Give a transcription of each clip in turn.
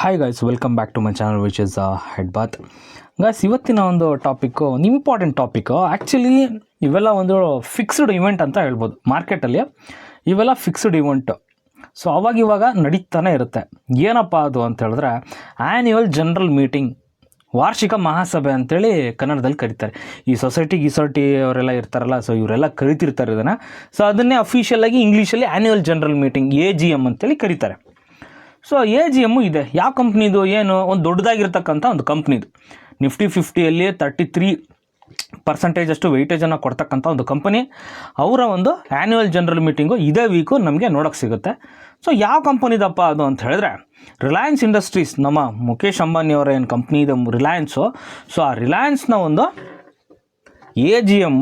Hi guys, welcome back to my channel which is head bath. Guys, ಇವತ್ತಿನ ಒಂದು topic ಒಂದು important topic. Actually ಇವೆಲ್ಲ ಒಂದು fixed event ಅಂತ ಹೇಳ್ಬೋದು. ಮಾರ್ಕೆಟಲ್ಲಿ ಇವೆಲ್ಲ ಫಿಕ್ಸ್ಡ್ ಇವೆಂಟು. ಸೊ ಅವಾಗಿವಾಗ ನಡೀತಾನೆ ಇರುತ್ತೆ. ಏನಪ್ಪ ಅದು ಅಂತ ಹೇಳಿದ್ರೆ ಆ್ಯನ್ಯುವಲ್ ಜನರಲ್ ಮೀಟಿಂಗ್, ವಾರ್ಷಿಕ ಮಹಾಸಭೆ ಅಂತೇಳಿ ಕನ್ನಡದಲ್ಲಿ ಕರೀತಾರೆ. ಈ ಸೊಸೈಟಿ ಅವರೆಲ್ಲ ಇರ್ತಾರಲ್ಲ, ಸೊ ಇವರೆಲ್ಲ ಕರಿತಿರ್ತಾರೆ ಇದನ್ನು. ಸೊ ಅದನ್ನೇ ಅಫಿಷಿಯಲಾಗಿ ಇಂಗ್ಲೀಷಲ್ಲಿ ಆ್ಯನ್ಯುವಲ್ ಜನರಲ್ ಮೀಟಿಂಗ್ AGM ಅಂತೇಳಿ ಕರೀತಾರೆ. ಸೊ AGM ಇದೆ. ಯಾವ ಕಂಪ್ನಿದು? ಏನು ಒಂದು ದೊಡ್ಡದಾಗಿರ್ತಕ್ಕಂಥ ಒಂದು ಕಂಪ್ನಿದು. ನಿಫ್ಟಿ 50ಯಲ್ಲಿ 33% ಅಷ್ಟು ವೆಯ್ಟೇಜನ್ನು ಕೊಡ್ತಕ್ಕಂಥ ಒಂದು ಕಂಪನಿ. ಅವರ ಒಂದು ಆ್ಯನ್ಯುವಲ್ ಜನರಲ್ ಮೀಟಿಂಗು ಇದೇ ವೀಕು ನಮಗೆ ನೋಡೋಕ್ಕೆ ಸಿಗುತ್ತೆ. ಸೊ ಯಾವ ಕಂಪನಿದಪ್ಪ ಅದು ಅಂತ ಹೇಳಿದ್ರೆ ರಿಲಯನ್ಸ್ ಇಂಡಸ್ಟ್ರೀಸ್. ನಮ್ಮ ಮುಖೇಶ್ ಅಂಬಾನಿಯವರ ಏನು ಕಂಪ್ನಿ ಇದೆ ರಿಲಯನ್ಸು. ಸೊ ಆ ರಿಲಯನ್ಸ್ನ ಒಂದು AGM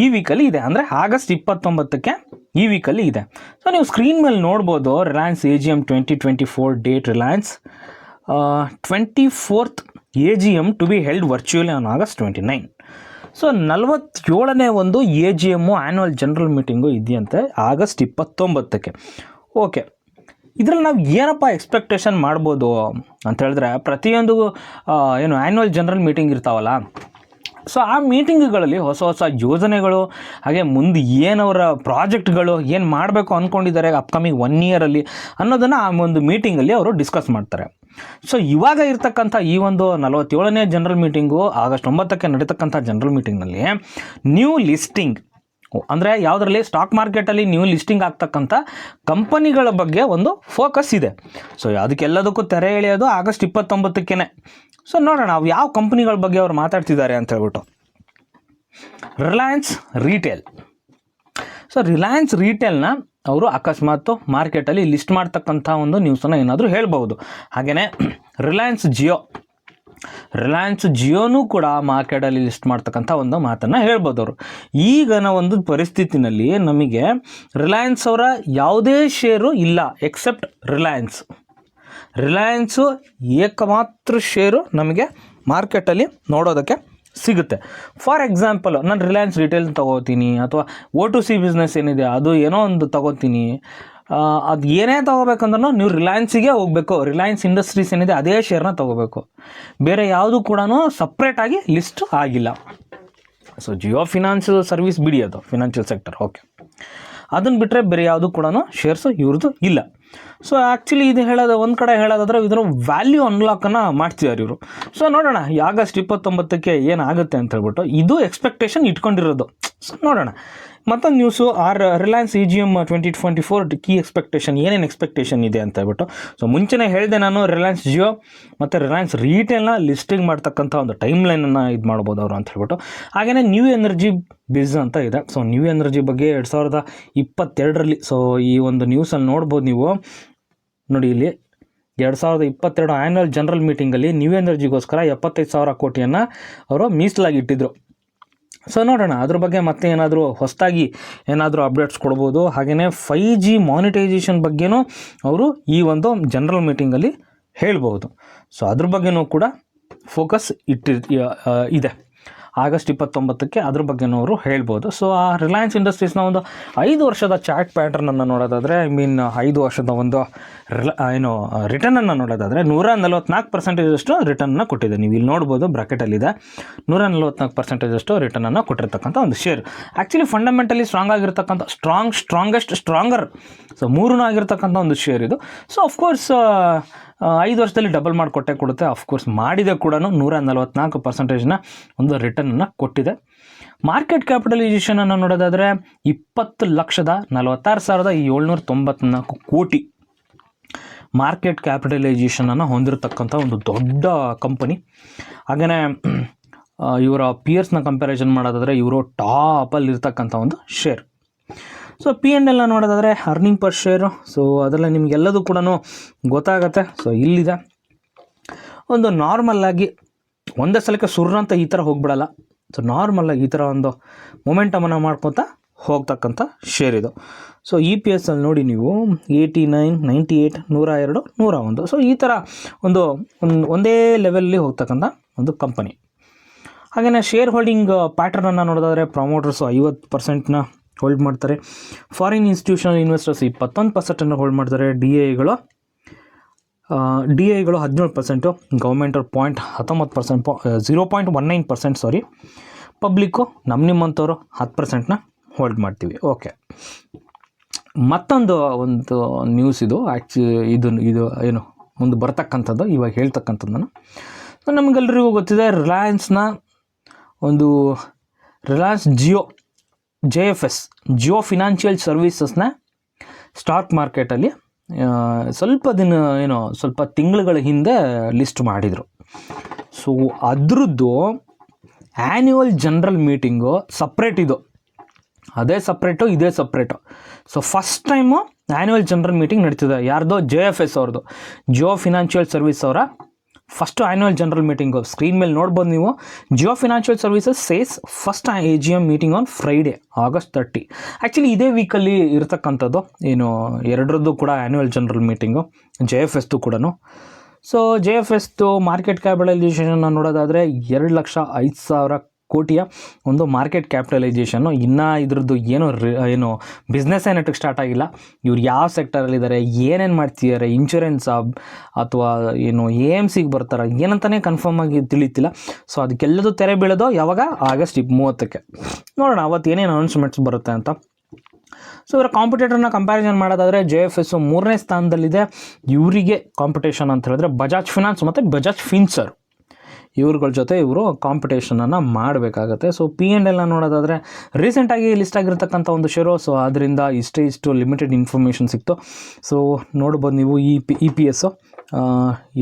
ಈ ವೀಕಲ್ಲಿ ಇದೆ, ಅಂದರೆ ಆಗಸ್ಟ್ 29ಕ್ಕೆ ಈ ವೀಕಲ್ಲಿ ಇದೆ. ಸೊ ನೀವು ಸ್ಕ್ರೀನ್ ಮೇಲೆ ನೋಡ್ಬೋದು Reliance AGM 2024 date. Reliance 24th AGM to be held virtually on August 29. So 47ನೇ ಒಂದು AGM ಆ್ಯನ್ಯುವಲ್ ಜನರಲ್ ಮೀಟಿಂಗು ಇದೆಯಂತೆ ಆಗಸ್ಟ್ 29ಕ್ಕೆ. ಓಕೆ, ಇದರಲ್ಲಿ ನಾವು ಏನಪ್ಪ ಎಕ್ಸ್ಪೆಕ್ಟೇಷನ್ ಮಾಡ್ಬೋದು ಅಂತ ಹೇಳಿದ್ರೆ, ಪ್ರತಿಯೊಂದು ಏನು ಆ್ಯನ್ಯುವಲ್ ಜನರಲ್ ಮೀಟಿಂಗ್ ಇರ್ತಾವಲ್ಲ, ಸೊ ಆ ಮೀಟಿಂಗ್ಗಳಲ್ಲಿ ಹೊಸ ಹೊಸ ಯೋಜನೆಗಳು, ಹಾಗೆ ಮುಂದೆ ಏನವರ ಪ್ರಾಜೆಕ್ಟ್ಗಳು ಏನು ಮಾಡಬೇಕು ಅಂದ್ಕೊಂಡಿದ್ದಾರೆ ಅಪ್ಕಮಿಂಗ್ 1 ಇಯರಲ್ಲಿ ಅನ್ನೋದನ್ನು ಆ ಒಂದು ಮೀಟಿಂಗಲ್ಲಿ ಅವರು ಡಿಸ್ಕಸ್ ಮಾಡ್ತಾರೆ. ಸೊ ಇವಾಗ ಇರ್ತಕ್ಕಂಥ ಈ ಒಂದು 47ನೇ ಜನರಲ್ ಮೀಟಿಂಗು ಆಗಸ್ಟ್ 9ಕ್ಕೆ ನಡೀತಕ್ಕಂಥ ಜನರಲ್ ಮೀಟಿಂಗ್ನಲ್ಲಿ ನ್ಯೂ ಲಿಸ್ಟಿಂಗ್, ಅಂದರೆ ಯಾವುದರಲ್ಲಿ ಸ್ಟಾಕ್ ಮಾರ್ಕೆಟಲ್ಲಿ ನ್ಯೂ ಲಿಸ್ಟಿಂಗ್ ಆಗ್ತಕ್ಕಂಥ ಕಂಪನಿಗಳ ಬಗ್ಗೆ ಒಂದು ಫೋಕಸ್ ಇದೆ. ಸೊ ಅದಕ್ಕೆಲ್ಲದಕ್ಕೂ ತೆರೆ ಎಳೆಯೋದು ಆಗಸ್ಟ್ 29ಕ್ಕೇ. ಸೊ ನೋಡೋಣ ಅವು ಯಾವ ಕಂಪ್ನಿಗಳ ಬಗ್ಗೆ ಅವ್ರು ಮಾತಾಡ್ತಿದ್ದಾರೆ ಅಂತ ಹೇಳ್ಬಿಟ್ಟು. ರಿಲಯನ್ಸ್ ರಿಟೇಲ್. ಸೊ ರಿಲಯನ್ಸ್ ರಿಟೇಲ್ನ ಅವರು ಅಕಸ್ಮಾತ್ ಮಾರ್ಕೆಟಲ್ಲಿ ಲಿಸ್ಟ್ ಮಾಡ್ತಕ್ಕಂಥ ಒಂದು ನ್ಯೂಸನ್ನು ಏನಾದರೂ ಹೇಳ್ಬೋದು. ಹಾಗೆಯೇ ರಿಲಯನ್ಸ್ ಜಿಯೋನೂ ಕೂಡ ಮಾರ್ಕೆಟಲ್ಲಿ ಲಿಸ್ಟ್ ಮಾಡ್ತಕ್ಕಂಥ ಒಂದು ಮಾತನ್ನು ಹೇಳ್ಬೋದು ಅವರು. ಈಗಿನ ಒಂದು ಪರಿಸ್ಥಿತಿನಲ್ಲಿ ನಮಗೆ ರಿಲಯನ್ಸ್ ಅವರ ಯಾವುದೇ ಶೇರು ಇಲ್ಲ ಎಕ್ಸೆಪ್ಟ್ ರಿಲಯನ್ಸು ಏಕಮಾತ್ರ ಶೇರು ನಮಗೆ ಮಾರ್ಕೆಟಲ್ಲಿ ನೋಡೋದಕ್ಕೆ ಸಿಗುತ್ತೆ. ಫಾರ್ ಎಕ್ಸಾಂಪಲ್, ನಾನು ರಿಲಯನ್ಸ್ ರಿಟೇಲ್ ತೊಗೋತೀನಿ, ಅಥವಾ O2C ಬಿಸ್ನೆಸ್ ಏನಿದೆ ಅದು ಏನೋ ಒಂದು ತೊಗೋತೀನಿ. ಅದು ಏನೇ ತೊಗೋಬೇಕಂದ್ರೂ ನೀವು ರಿಲಯನ್ಸಿಗೆ ಹೋಗಬೇಕು. ರಿಲಯನ್ಸ್ ಇಂಡಸ್ಟ್ರೀಸ್ ಏನಿದೆ ಅದೇ ಶೇರ್ನ ತೊಗೋಬೇಕು. ಬೇರೆ ಯಾವುದು ಕೂಡ ಸಪ್ರೇಟಾಗಿ ಲಿಸ್ಟ್ ಆಗಿಲ್ಲ. ಸೊ ಜಿಯೋ ಫಿನಾನ್ಷಿಯಲ್ ಸರ್ವಿಸ್ ಬಿಡಿ, ಅದು ಫಿನಾನ್ಷಿಯಲ್ ಸೆಕ್ಟರ್, ಓಕೆ. ಅದನ್ನು ಬಿಟ್ಟರೆ ಬೇರೆ ಯಾವುದು ಕೂಡ ಶೇರ್ಸು ಇವ್ರದ್ದು ಇಲ್ಲ. ಸೊ ಆ್ಯಕ್ಚುಲಿ ಇದು ಒಂದು ಕಡೆ ಹೇಳೋದಾದರೆ ಇದರ ವ್ಯಾಲ್ಯೂ ಅನ್ಲಾಕನ್ನು ಮಾಡ್ತಿದ್ದಾರೆ ಇವರು. ಸೊ ನೋಡೋಣ ಆಗಸ್ಟ್ 29ಕ್ಕೆ ಏನಾಗುತ್ತೆ ಅಂತ ಹೇಳ್ಬಿಟ್ಟು ಇದು ಎಕ್ಸ್ಪೆಕ್ಟೇಷನ್ ಇಟ್ಕೊಂಡಿರೋದು. ಸೊ ನೋಡೋಣ. ಮತ್ತೊಂದು news Reliance AGM 2024 key expectation, ಏನೇನು ಎಕ್ಸ್ಪೆಕ್ಟೇಷನ್ ಇದೆ ಅಂತ ಹೇಳ್ಬಿಟ್ಟು. ಸೊ ಮುಂಚೆನೇ ಹೇಳಿದೆ ನಾನು, ರಿಲಯನ್ಸ್ ಜಿಯೋ ಮತ್ತು ರಿಲಯನ್ಸ್ ರಿಟೇಲ್ನ ಲಿಸ್ಟಿಂಗ್ ಮಾಡ್ತಕ್ಕಂಥ ಒಂದು ಟೈಮ್ ಲೈನನ್ನು ಇದು ಮಾಡ್ಬೋದು ಅವರು ಅಂತ ಹೇಳ್ಬಿಟ್ಟು. ಹಾಗೆಯೇ ನ್ಯೂ ಎನರ್ಜಿ ಬಿಸ್ ಅಂತ ಇದೆ. ಸೊ ನ್ಯೂ ಎನರ್ಜಿ ಬಗ್ಗೆ 2022ರಲ್ಲಿ, ಸೊ ಈ ಒಂದು ನ್ಯೂಸಲ್ಲಿ ನೋಡ್ಬೋದು ನೀವು. ನೋಡಿ ಇಲ್ಲಿ 2022 ಆ್ಯನ್ಯುವಲ್ ಜನರಲ್ ಮೀಟಿಂಗಲ್ಲಿ ನ್ಯೂ ಎನರ್ಜಿಗೋಸ್ಕರ 75,000 ಕೋಟಿಯನ್ನು ಅವರು ಮೀಸಲಾಗಿ ಇಟ್ಟಿದ್ರು. ಸೊ ನೋಡೋಣ ಅದ್ರ ಬಗ್ಗೆ ಮತ್ತೆ ಏನಾದರೂ ಹೊಸದಾಗಿ ಏನಾದರೂ ಅಪ್ಡೇಟ್ಸ್ ಕೊಡ್ಬೋದು. ಹಾಗೆಯೇ 5G ಮಾನಿಟೈಸೇಷನ್ ಬಗ್ಗೆನೂ ಅವರು ಈ ಒಂದು ಜನರಲ್ ಮೀಟಿಂಗಲ್ಲಿ ಹೇಳ್ಬೋದು. ಸೊ ಅದ್ರ ಬಗ್ಗೆನೂ ಕೂಡ ಫೋಕಸ್ ಇದೆ. ಆಗಸ್ಟ್ 29ಕ್ಕೆ ಅದ್ರ ಬಗ್ಗೆನೂ ಅವರು ಹೇಳ್ಬೋದು. ಸೊ ಆ ರಿಲಯನ್ಸ್ ಇಂಡಸ್ಟ್ರೀಸ್ನ ಒಂದು 5 ವರ್ಷದ ಚಾರ್ಟ್ ಪ್ಯಾಟರ್ನನ್ನು ನೋಡೋದಾದರೆ, 5 ವರ್ಷದ ಒಂದು ರಿಟರ್ನನ್ನು ನೋಡೋದಾದರೆ 144% ರಿಟರ್ನನ್ನು ಕೊಟ್ಟಿದೆ. ನೀವು ಇಲ್ಲಿ ನೋಡ್ಬೋದು, ಬ್ರಾಕೆಟಲ್ಲಿದೆ 144% ರಿಟರ್ನನ್ನು ಕೊಟ್ಟಿರ್ತಕ್ಕಂಥ ಒಂದು ಶೇರ್. ಆ್ಯಕ್ಚುಲಿ ಫಂಡಮೆಂಟಲಿ ಸ್ಟ್ರಾಂಗ್ ಆಗಿರ್ತಕ್ಕಂಥ ಸ್ಟ್ರಾಂಗರ್ ಸೊ 3 ಆಗಿರ್ತಕ್ಕಂಥ ಒಂದು ಶೇರ್ ಇದು. ಸೊ ಅಫ್ಕೋರ್ಸ್ 5 ವರ್ಷದಲ್ಲಿ ಡಬಲ್ ಕೊಡುತ್ತೆ. ಅಫ್ಕೋರ್ಸ್ ಮಾಡಿದೆ ಕೂಡ 144% ಒಂದು ರಿಟರ್ನನ್ನು ಕೊಟ್ಟಿದೆ. ಮಾರ್ಕೆಟ್ ಕ್ಯಾಪಿಟಲೈಸೇಷನನ್ನು ನೋಡೋದಾದರೆ 20,46,794 ಕೋಟಿ ಮಾರ್ಕೆಟ್ ಕ್ಯಾಪಿಟಲೈಸೇಷನನ್ನು ಹೊಂದಿರತಕ್ಕಂಥ ಒಂದು ದೊಡ್ಡ ಕಂಪನಿ. ಹಾಗೆಯೇ ಇವರ ಪಿಯರ್ಸ್ನ ಕಂಪ್ಯಾರಿಸನ್ ಮಾಡೋದಾದರೆ ಇವರು ಟಾಪಲ್ಲಿರ್ತಕ್ಕಂಥ ಒಂದು ಶೇರ್. ಸೊ P&Lನ ನೋಡೋದಾದರೆ ಅರ್ನಿಂಗ್ ಪರ್ ಶೇರು. ಸೊ ಅದರಲ್ಲಿ ನಿಮಗೆಲ್ಲದೂ ಕೂಡ ಗೊತ್ತಾಗತ್ತೆ. ಸೊ ಇಲ್ಲಿದೆ ಒಂದು ನಾರ್ಮಲ್ಲಾಗಿ ಒಂದೇ ಸಲಕ್ಕೆ ಸುರ್ರಂತ ಈ ಥರ ಹೋಗ್ಬಿಡಲ್ಲ. ಸೊ ನಾರ್ಮಲಾಗಿ ಈ ಥರ ಒಂದು ಮೊಮೆಂಟಮನ್ನು ಮಾಡ್ಕೊತಾ ಹೋಗ್ತಕ್ಕಂಥ ಶೇರ್ ಇದು. ಸೊ EPS ಅಲ್ಲಿ ನೋಡಿ ನೀವು 89, 98, 102, 101. ಸೊ ಈ ಥರ ಒಂದೇ ಲೆವೆಲಲ್ಲಿ ಹೋಗ್ತಕ್ಕಂಥ ಒಂದು ಕಂಪನಿ. ಹಾಗೆಯೇ ಶೇರ್ ಹೋಲ್ಡಿಂಗ್ ಪ್ಯಾಟರ್ನನ್ನು ನೋಡೋದಾದರೆ ಪ್ರಮೋಟರ್ಸು 50%ನ ಹೋಲ್ಡ್ ಮಾಡ್ತಾರೆ. ಫಾರಿನ್ ಇನ್ಸ್ಟಿಟ್ಯೂಷನಲ್ ಇನ್ವೆಸ್ಟರ್ಸ್ 21% ಹೋಲ್ಡ್ ಮಾಡ್ತಾರೆ. DIಗಳು DIಗಳು 17%, ಗೌರ್ಮೆಂಟವ್ರು 19%, 0.19% ಸಾರಿ, ಪಬ್ಲಿಕ್ಕು ನಿಮ್ಮಂಥವ್ರು 10%ನ ಹೋಲ್ಡ್ ಮಾಡ್ತೀವಿ. ಓಕೆ, ಮತ್ತೊಂದು ನ್ಯೂಸ್ ಇದು ಇದು ಏನು ಮುಂದೆ ಬರ್ತಕ್ಕಂಥದ್ದು, ಇವಾಗ ಹೇಳ್ತಕ್ಕಂಥದ್ದು ನಾನು. ನಮಗೆಲ್ಲರಿಗೂ ಗೊತ್ತಿದೆ, ರಿಲಯನ್ಸ್ JFS ಜಿಯೋ ಫಿನಾನ್ಷಿಯಲ್ ಸರ್ವೀಸಸ್ನ ಸ್ಟಾಕ್ ಮಾರ್ಕೆಟಲ್ಲಿ ಸ್ವಲ್ಪ ತಿಂಗಳುಗಳ ಹಿಂದೆ ಲಿಸ್ಟ್ ಮಾಡಿದರು. ಸೊ ಅದರದ್ದು ಆ್ಯನ್ಯುವಲ್ ಜನರಲ್ ಮೀಟಿಂಗು ಸಪ್ರೇಟ್, ಅದೇ ಸಪ್ರೇಟು ಇದೇ separate. So first time annual general meeting ನಡೀತಿದೆ. ಯಾರ್ದೋ JFS ಅವ್ರದ್ದು, ಜಿಯೋ ಫಿನಾನ್ಷಿಯಲ್ ಸರ್ವಿಸ್ ಅವರ first annual general meeting. Screen ಮೇಲೆ ನೋಡ್ಬೋದು ನೀವು. Jio financial services says first AGM meeting on Friday August 30. Actually ಇದೇ ವೀಕಲ್ಲಿ ಇರತಕ್ಕಂಥದ್ದು, ಎರಡರದ್ದು ಕೂಡ ಆ್ಯನ್ಯುವಲ್ ಜನರಲ್ ಮೀಟಿಂಗು, JFSದು ಕೂಡ. ಸೊ JFSದು ಮಾರ್ಕೆಟ್ ಕ್ಯಾಪಿಟಲೈಸೇಷನ್ನ ನೋಡೋದಾದರೆ 2,05,000 ಕೋಟಿಯ ಒಂದು ಮಾರ್ಕೆಟ್ ಕ್ಯಾಪಿಟಲೈಸೇಷನ್ನು. ಇನ್ನೂ ಇದ್ರದ್ದು ಏನು ಬಿಸ್ನೆಸ್ ಏನಕ್ಕೆ ಸ್ಟಾರ್ಟ್ ಆಗಿಲ್ಲ. ಇವ್ರು ಯಾವ ಸೆಕ್ಟರಲ್ಲಿದ್ದಾರೆ, ಏನೇನು ಮಾಡ್ತಿದ್ದಾರೆ, ಇನ್ಶೂರೆನ್ಸ್ ಅಥವಾ AMCಗೆ ಬರ್ತಾರೆ, ಏನಂತಲೇ ಕನ್ಫರ್ಮ್ ಆಗಿ ತಿಳಿತಿಲ್ಲ. ಸೊ ಅದಕ್ಕೆಲ್ಲದು ತೆರೆ ಬೀಳೋದು ಯಾವಾಗ? August 30ಕ್ಕೆ. ನೋಡೋಣ ಅವತ್ತು ಏನೇನು ಅನೌನ್ಸ್ಮೆಂಟ್ಸ್ ಬರುತ್ತೆ ಅಂತ. ಸೊ ಇವರ ಕಾಂಪಿಟೇಟರ್ನ ಕಂಪ್ಯಾರಿಸನ್ ಮಾಡೋದಾದರೆ JFS 3ನೇ ಸ್ಥಾನದಲ್ಲಿದೆ. ಇವರಿಗೆ ಕಾಂಪಿಟೇಷನ್ ಅಂತ ಹೇಳಿದ್ರೆ ಬಜಾಜ್ ಫಿನಾನ್ಸ್ ಮತ್ತು ಬಜಾಜ್ ಫಿನ್ಸರ್, ಇವ್ರುಗಳ ಜೊತೆ ಇವರು ಕಾಂಪಿಟೇಷನನ್ನು ಮಾಡಬೇಕಾಗತ್ತೆ. ಸೊ P&Lನ ನೋಡೋದಾದರೆ ರೀಸೆಂಟಾಗಿ ಲಿಸ್ಟ್ ಆಗಿರ್ತಕ್ಕಂಥ ಒಂದು ಶೇರು. ಸೊ ಅದರಿಂದ ಇಷ್ಟು ಲಿಮಿಟೆಡ್ ಇನ್ಫಾರ್ಮೇಷನ್ ಸಿಕ್ತು. ಸೊ ನೋಡ್ಬೋದು ನೀವು EPS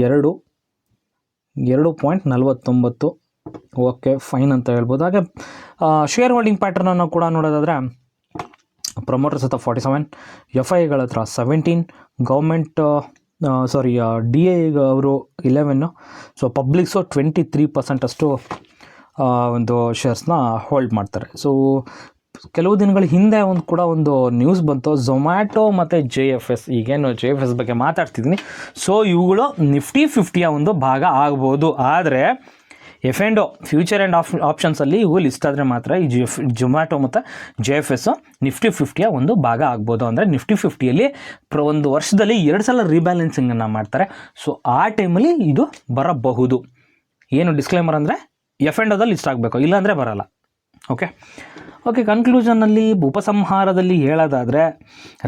2.49. ಓಕೆ, ಫೈನ್ ಅಂತ ಹೇಳ್ಬೋದು. ಹಾಗೆ ಶೇರ್ ಹೋಲ್ಡಿಂಗ್ ಪ್ಯಾಟರ್ನನ್ನು ಕೂಡ ನೋಡೋದಾದರೆ ಪ್ರಮೋಟರ್ಸ್ ಹತ್ರ 47, FIಗಳ ಹತ್ರ 17, ಗೌರ್ಮೆಂಟ್ DI ಅವರು 11. ಸೊ ಪಬ್ಲಿಕ್ಸು 23% ಅಷ್ಟು ಒಂದು ಶೇರ್ಸ್ನ ಹೋಲ್ಡ್ ಮಾಡ್ತಾರೆ. ಸೊ ಕೆಲವು ದಿನಗಳ ಹಿಂದೆ ಒಂದು ನ್ಯೂಸ್ ಬಂತು, ಝೊಮ್ಯಾಟೊ ಮತ್ತು JFS, ಈಗೇನು JFS ಬಗ್ಗೆ ಮಾತಾಡ್ತಿದ್ದೀನಿ. ಸೊ ಇವುಗಳು ನಿಫ್ಟಿ 50ಯ ಒಂದು ಭಾಗ ಆಗ್ಬೋದು. ಆದರೆ F&O ಫ್ಯೂಚರ್ ಆ್ಯಂಡ್ ಆಪ್ಷನ್ಸಲ್ಲಿ ಇವು ಲಿಸ್ಟ್ ಆದರೆ ಮಾತ್ರ ಈ ಝೊಮ್ಯಾಟೊ ಮತ್ತು JFS ನಿಫ್ಟಿ 50ಯ ಒಂದು ಭಾಗ ಆಗ್ಬೋದು. ಅಂದರೆ ನಿಫ್ಟಿ 50ಯಲ್ಲಿ ಒಂದು ವರ್ಷದಲ್ಲಿ 2 ಸಲ ರೀಬ್ಯಾಲೆನ್ಸಿಂಗನ್ನು ಮಾಡ್ತಾರೆ. ಸೊ ಆ ಟೈಮಲ್ಲಿ ಇದು ಬರಬಹುದು. ಏನು ಡಿಸ್ಕ್ಲೇಮರ್ ಅಂದರೆ F&Oದಲ್ಲಿ ಲಿಸ್ಟ್ ಆಗಬೇಕು, ಇಲ್ಲಾಂದರೆ ಬರಲ್ಲ. ಓಕೆ, ಕನ್ಕ್ಲೂಷನ್ನಲ್ಲಿ ಉಪಸಂಹಾರದಲ್ಲಿ ಹೇಳೋದಾದರೆ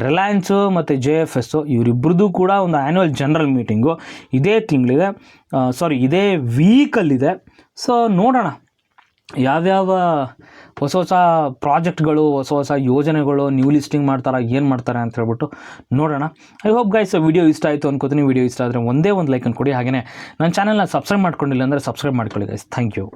ರಿಲಯನ್ಸು ಮತ್ತು JFS ಇವರಿಬ್ಬರದ್ದು ಕೂಡ ಒಂದು ಆ್ಯನ್ಯುವಲ್ ಜನರಲ್ ಮೀಟಿಂಗು ಇದೇ ತಿಂಗಳಿದೆ, ಇದೇ ವೀಕಲ್ಲಿದೆ. ಸೊ ನೋಡೋಣ ಯಾವ್ಯಾವ ಹೊಸ ಪ್ರಾಜೆಕ್ಟ್ಗಳು, ಹೊಸ ಯೋಜನೆಗಳು ನ್ಯೂ ಲಿಸ್ಟಿಂಗ್ ಮಾಡ್ತಾರೆ, ಏನು ಮಾಡ್ತಾರೆ ಅಂತ ಹೇಳ್ಬಿಟ್ಟು ನೋಡೋಣ. ಐ ಹೋಪ್ ಗೈಸ್ ವಿಡಿಯೋ ಇಷ್ಟ ಆಯಿತು ಅನ್ಕೋತೀನಿ. ವಿಡಿಯೋ ಇಷ್ಟ ಆದರೆ ಒಂದೇ ಒಂದು ಲೈಕನ್ನು ಕೊಡಿ. ಹಾಗೆಯೇ ನನ್ನ ಚಾನಲ್ನ ಸಬ್ಸ್ಕ್ರೈಬ್ ಮಾಡ್ಕೊಂಡಿಲ್ಲ ಅಂದರೆ ಸಬ್ಸ್ಕ್ರೈಬ್ ಮಾಡ್ಕೊಳ್ಳಿ ಗೈಸ್. Thank you.